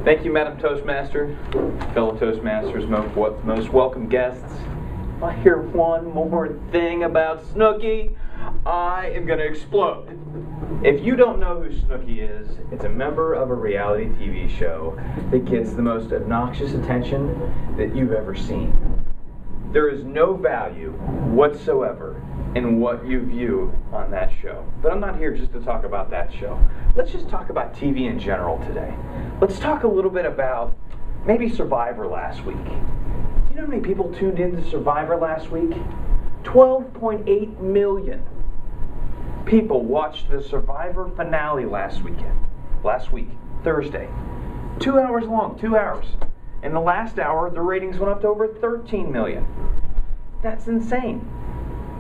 Thank you, Madam Toastmaster, fellow Toastmasters, most welcome guests. If I hear one more thing about Snooki, I am going to explode. If you don't know who Snooki is, it's a member of a reality TV show that gets the most obnoxious attention that you've ever seen. There is no value whatsoever in what you view on that show. But I'm not here just to talk about that show. Let's just talk about TV in general today. Let's talk a little bit about maybe Survivor last week. Do you know how many people tuned into Survivor last week? 12.8 million people watched the Survivor finale last week, Thursday. 2 hours long, 2 hours. In the last hour, the ratings went up to over 13 million. That's insane.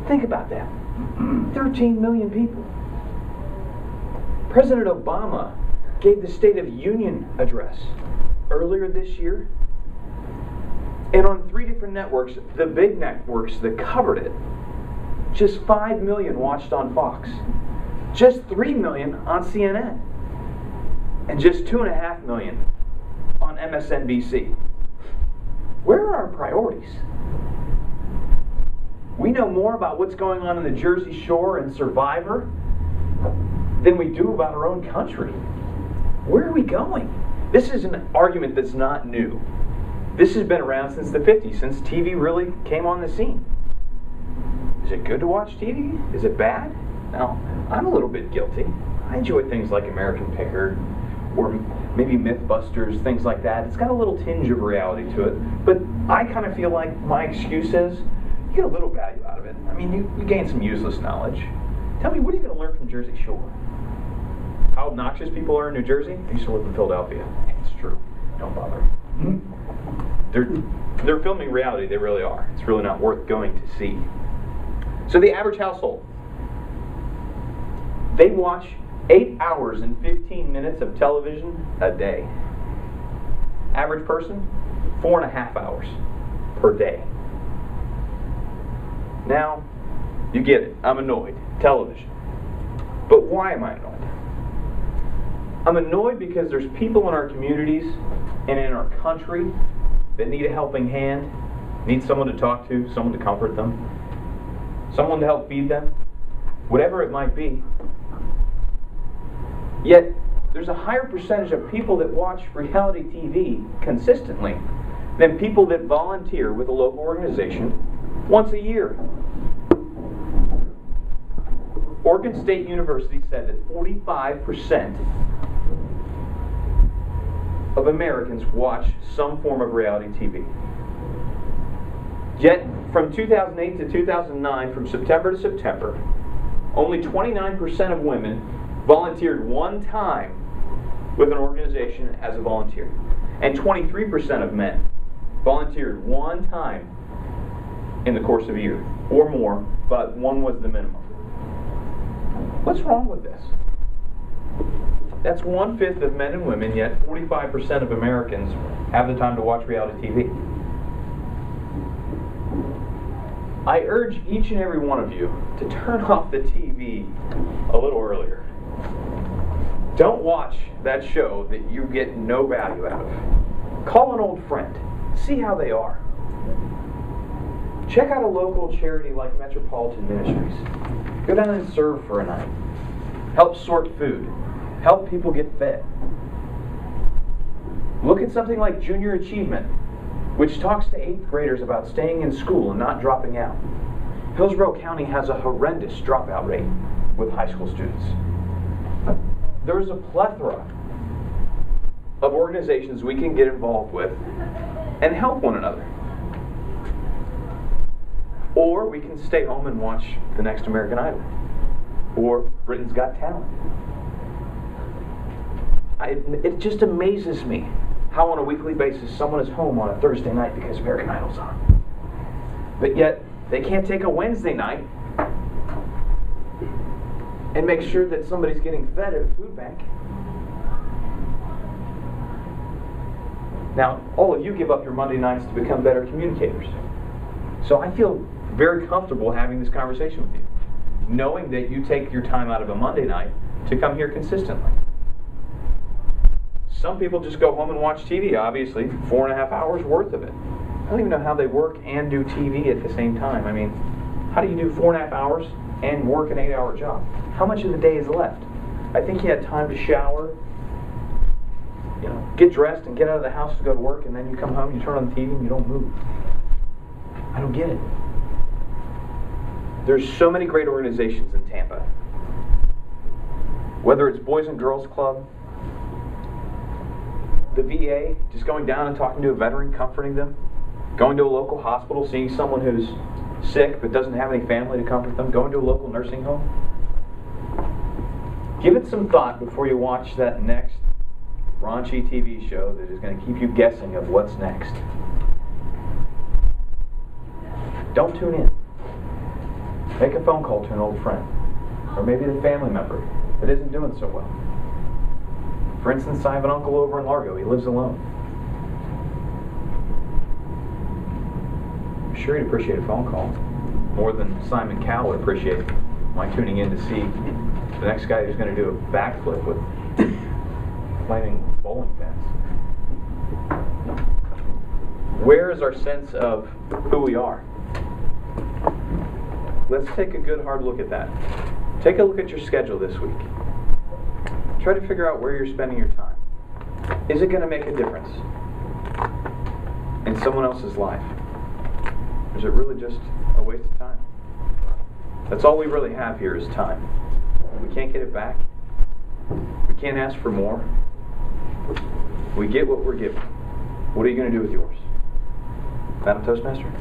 Think about that. 13 million people. President Obama gave the State of Union address earlier this year. And on 3 different networks, the big networks that covered it, just 5 million watched on Fox. Just 3 million on CNN. And just 2.5 million on MSNBC. Where are our priorities? We know more about what's going on in the Jersey Shore and Survivor than we do about our own country. Where are we going? This is an argument that's not new. This has been around since the 50s, since TV really came on the scene. Is it good to watch TV? Is it bad? Now, I'm a little bit guilty. I enjoy things like American Pickard, or maybe Mythbusters, things like that. It's got a little tinge of reality to it, but I kind of feel like my excuse is, you get a little value out of it. I mean, you gain some useless knowledge. Tell me, what are you going to learn from Jersey Shore? How obnoxious people are in New Jersey? I used to live in Philadelphia. It's true. Don't bother. They're filming reality. They really are. It's really not worth going to see. So the average household, they watch 8 hours and 15 minutes of television a day. Average person, 4.5 hours per day. Now, you get it. I'm annoyed. Television. But why am I annoyed? I'm annoyed because there's people in our communities and in our country that need a helping hand, need someone to talk to, someone to comfort them, someone to help feed them, whatever it might be. Yet, there's a higher percentage of people that watch reality TV consistently than people that volunteer with a local organization once a year. Oregon State University said that 45% of Americans watch some form of reality TV. Yet, from 2008 to 2009, from September to September, only 29% of women volunteered one time with an organization as a volunteer. And 23% of men volunteered one time in the course of a year, or more, but one was the minimum. What's wrong with this? That's 1/5 of men and women, yet 45% of Americans have the time to watch reality TV. I urge each and every one of you to turn off the TV a little earlier. Don't watch that show that you get no value out of. Call an old friend. See how they are. Check out a local charity like Metropolitan Ministries. Go down and serve for a night. Help sort food. Help people get fed. Look at something like Junior Achievement, which talks to 8th graders about staying in school and not dropping out. Hillsborough County has a horrendous dropout rate with high school students. There's a plethora of organizations we can get involved with and help one another. Or we can stay home and watch the next American Idol or Britain's Got Talent. It just amazes me how on a weekly basis someone is home on a Thursday night because American Idol's on. But yet, they can't take a Wednesday night and make sure that somebody's getting fed at a food bank. Now, all of you give up your Monday nights to become better communicators. So I feel very comfortable having this conversation with you, knowing that you take your time out of a Monday night to come here consistently. Some people just go home and watch TV, obviously, 4.5 hours worth of it. I don't even know how they work and do TV at the same time. I mean, how do you do 4.5 hours and work an 8-hour job? How much of the day is left? I think you had time to shower, get dressed and get out of the house to go to work, and then you come home, you turn on the TV, and you don't move. I don't get it. There's so many great organizations in Tampa. Whether it's Boys and Girls Club, the VA, just going down and talking to a veteran, comforting them, going to a local hospital, seeing someone who's sick but doesn't have any family to comfort them, going to a local nursing home. Give it some thought before you watch that next raunchy TV show that is going to keep you guessing of what's next. Don't tune in. Make a phone call to an old friend, or maybe a family member that isn't doing so well. For instance, I have an uncle over in Largo. He lives alone. I'm sure he'd appreciate a phone call more than Simon Cowell would appreciate my tuning in to see the next guy who's going to do a backflip with flaming bowling pins. Where is our sense of who we are? Let's take a good hard look at that. Take a look at your schedule this week. Try to figure out where you're spending your time. Is it going to make a difference in someone else's life? Or is it really just a waste of time? That's all we really have here is time. We can't get it back. We can't ask for more. We get what we're given. What are you going to do with yours? Madam Toastmaster?